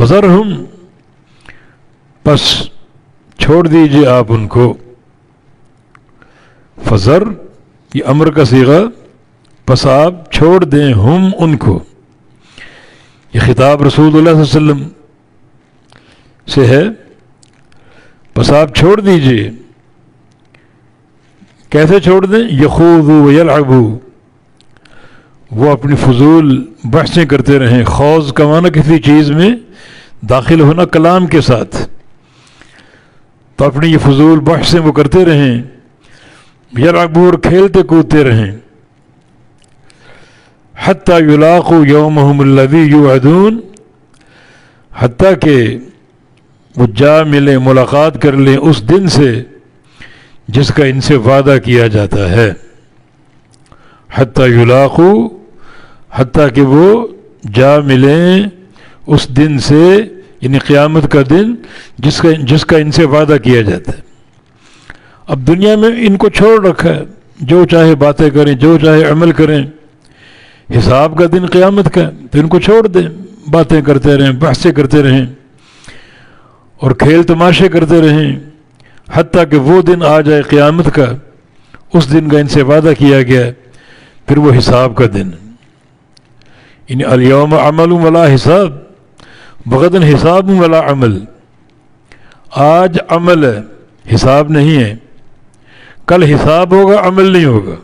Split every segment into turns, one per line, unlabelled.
فذرہم، پس چھوڑ دیجئے آپ ان کو. فذر یہ امر کا صیغہ، پس آپ چھوڑ دیں ہم ان کو. یہ خطاب رسول اللہ صلی اللہ علیہ وسلم سے ہے. پس آپ چھوڑ دیجئے. کیسے چھوڑ دیں؟ یخوضوا ویلعبوا، وہ اپنی فضول بحثیں کرتے رہیں. خوض کا معنی کسی چیز میں داخل ہونا کلام کے ساتھ، تو اپنی یہ فضول بحثیں وہ کرتے رہیں. یلعبوا، اور کھیلتے کودتے رہیں. حتی یلاقوا یومہم الذی یوعدون، حتیٰ کہ وہ جا ملیں، ملاقات کر لیں اس دن سے جس کا ان سے وعدہ کیا جاتا ہے. حتی یلاقوا، حتیٰ کہ وہ جا ملیں اس دن سے، یعنی قیامت کا دن جس کا ان سے وعدہ کیا جاتا ہے. اب دنیا میں ان کو چھوڑ رکھا ہے، جو چاہے باتیں کریں، جو چاہے عمل کریں. حساب کا دن قیامت کا، تو ان کو چھوڑ دیں، باتیں کرتے رہیں، بحثیں کرتے رہیں اور کھیل تماشے کرتے رہیں، حتیٰ کہ وہ دن آ جائے قیامت کا، اس دن کا ان سے وعدہ کیا گیا ہے، پھر وہ حساب کا دن. یعنی الیوم عمل ولا حساب، بغدن حساب ولا عمل. آج عمل ہے، حساب نہیں ہے. کل حساب ہوگا، عمل نہیں ہوگا.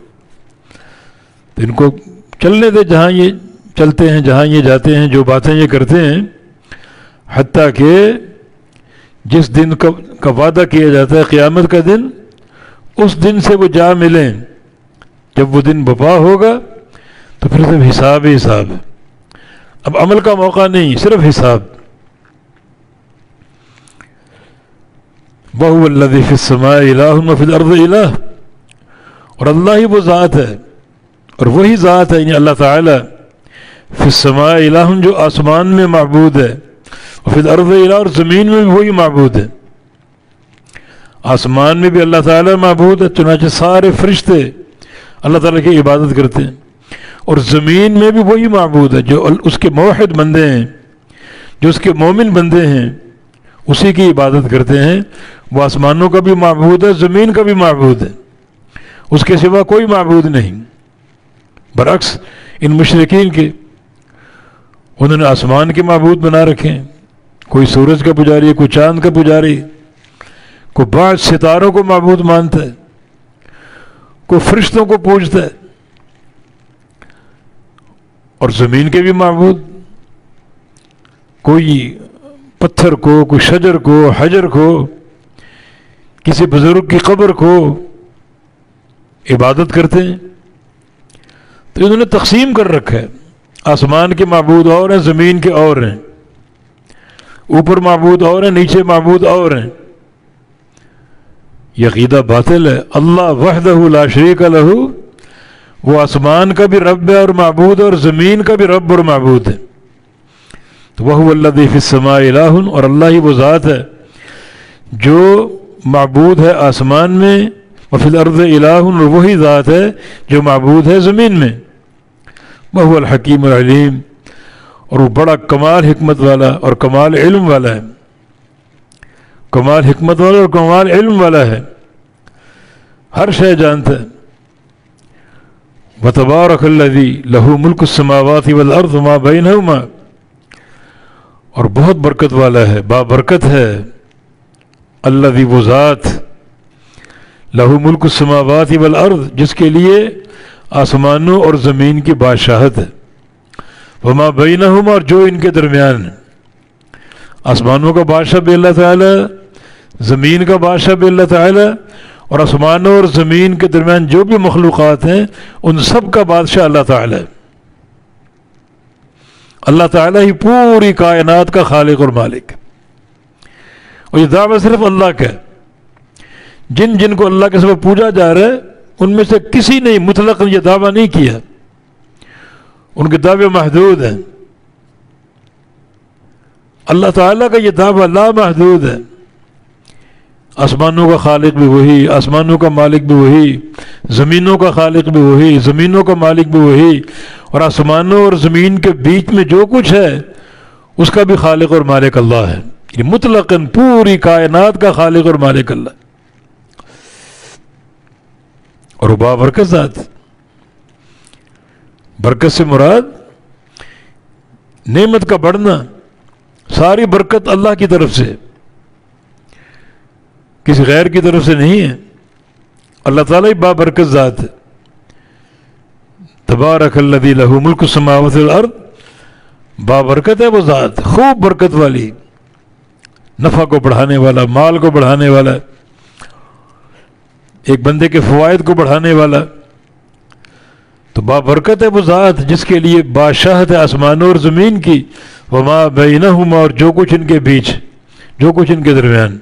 تو ان کو چلنے دے جہاں یہ چلتے ہیں، جہاں یہ جاتے ہیں، جو باتیں یہ کرتے ہیں، حتیٰ کہ جس دن کا وعدہ کیا جاتا ہے قیامت کا دن، اس دن سے وہ جا ملیں. جب وہ دن بپا ہوگا تو پھر صرف حساب ہی حساب ہے. اب عمل کا موقع نہیں، صرف حساب. وَهُوَ الَّذِي فِي السَّمَاءِ إِلَٰهٌ وَفِي الْأَرْضِ إِلَٰهٌ، اور اللہ ہی وہ ذات ہے، اور وہی ذات ہے، یعنی اللہ تعالیٰ. فی السماء الہ، جو آسمان میں معبود ہے، وفی الارض الہ، اور زمین میں بھی وہی معبود ہے. آسمان میں بھی اللہ تعالیٰ معبود ہے، چنانچہ سارے فرشتے اللہ تعالیٰ کی عبادت کرتے ہیں. اور زمین میں بھی وہی معبود ہے، جو اس کے موحد بندے ہیں، جو اس کے مومن بندے ہیں، اسی کی عبادت کرتے ہیں. وہ آسمانوں کا بھی معبود ہے، زمین کا بھی معبود ہے، اس کے سوا کوئی معبود نہیں. برعکس ان مشرکین کے، انہوں نے آسمان کے معبود بنا رکھے ہیں. کوئی سورج کا پجاری ہے، کوئی چاند کا پجاری، کوئی بعض ستاروں کو معبود مانتا ہے، کوئی فرشتوں کو پوجتا ہے. اور زمین کے بھی معبود، کوئی پتھر کو، کوئی شجر کو، حجر کو، کسی بزرگ کی قبر کو عبادت کرتے ہیں. تو انہوں نے تقسیم کر رکھا ہے، آسمان کے معبود اور ہیں، زمین کے اور ہیں، اوپر معبود اور ہیں، نیچے معبود اور ہیں. یہ عقیدہ باطل ہے. اللہ وحدہ لا شریک لہ، وہ آسمان کا بھی رب ہے اور معبود ہے، اور زمین کا بھی رب اور معبود ہے. تو وَهُوَ الَّذِي فِي السَّمَاءِ إِلَٰهٌ، اور اللہ ہی وہ ذات ہے جو معبود ہے آسمان میں، وَفِي الْأَرْضِ إِلَٰهٌ، اور وہی ذات ہے جو معبود ہے زمین میں. وَهُوَ الْحَكِيمُ الْعَلِيمُ، اور وہ بڑا کمال حکمت والا اور کمال علم والا ہے. کمال حکمت والا اور کمال علم والا ہے، ہر شے جانتا ہے. وَتَبَارَكَ الَّذِي لَهُ مُلْكُ السَّمَاوَاتِ وَالْأَرْضِ وَمَا بَيْنَهُمَا، اور بہت برکت والا ہے، بابرکت ہے. الذی، وہ ذات، لہو ملک السماوات والارض، جس کے لیے آسمانوں اور زمین کی بادشاہت ہے. وما بینہما، اور جو ان کے درمیان ہے. آسمانوں کا بادشاہ بھی اللہ تعالیٰ، زمین کا بادشاہ بھی اللہ تعالیٰ، اور آسمانوں اور زمین کے درمیان جو بھی مخلوقات ہیں ان سب کا بادشاہ اللہ تعالیٰ ہے. اللہ تعالیٰ ہی پوری کائنات کا خالق اور مالک ہے. اور یہ دعویٰ صرف اللہ کا ہے. جن جن کو اللہ کے سوا پوجا جا رہا ہے ان میں سے کسی نے مطلق یہ دعویٰ نہیں کیا، ان کے دعوے محدود ہیں. اللہ تعالیٰ کا یہ دعویٰ لا محدود ہے. آسمانوں کا خالق بھی وہی، آسمانوں کا مالک بھی وہی، زمینوں کا خالق بھی وہی، زمینوں کا مالک بھی وہی، اور آسمانوں اور زمین کے بیچ میں جو کچھ ہے اس کا بھی خالق اور مالک اللہ ہے. یہ مطلقاً پوری کائنات کا خالق اور مالک اللہ، اور وہ بابرکت ذات. برکت سے مراد نعمت کا بڑھنا، ساری برکت اللہ کی طرف سے، کسی غیر کی طرف سے نہیں ہے. اللہ تعالیٰ ہی بابرکت ذات ہے. تبارک الذی لہ ملک السماوات والارض، بابرکت ہے وہ ذات، خوب برکت والی، نفع کو بڑھانے والا، مال کو بڑھانے والا، ایک بندے کے فوائد کو بڑھانے والا. تو بابرکت ہے وہ ذات جس کے لیے بادشاہت ہے آسمانوں اور زمین کی، وما بینہما، اور جو کچھ ان کے بیچ، جو کچھ ان کے درمیان.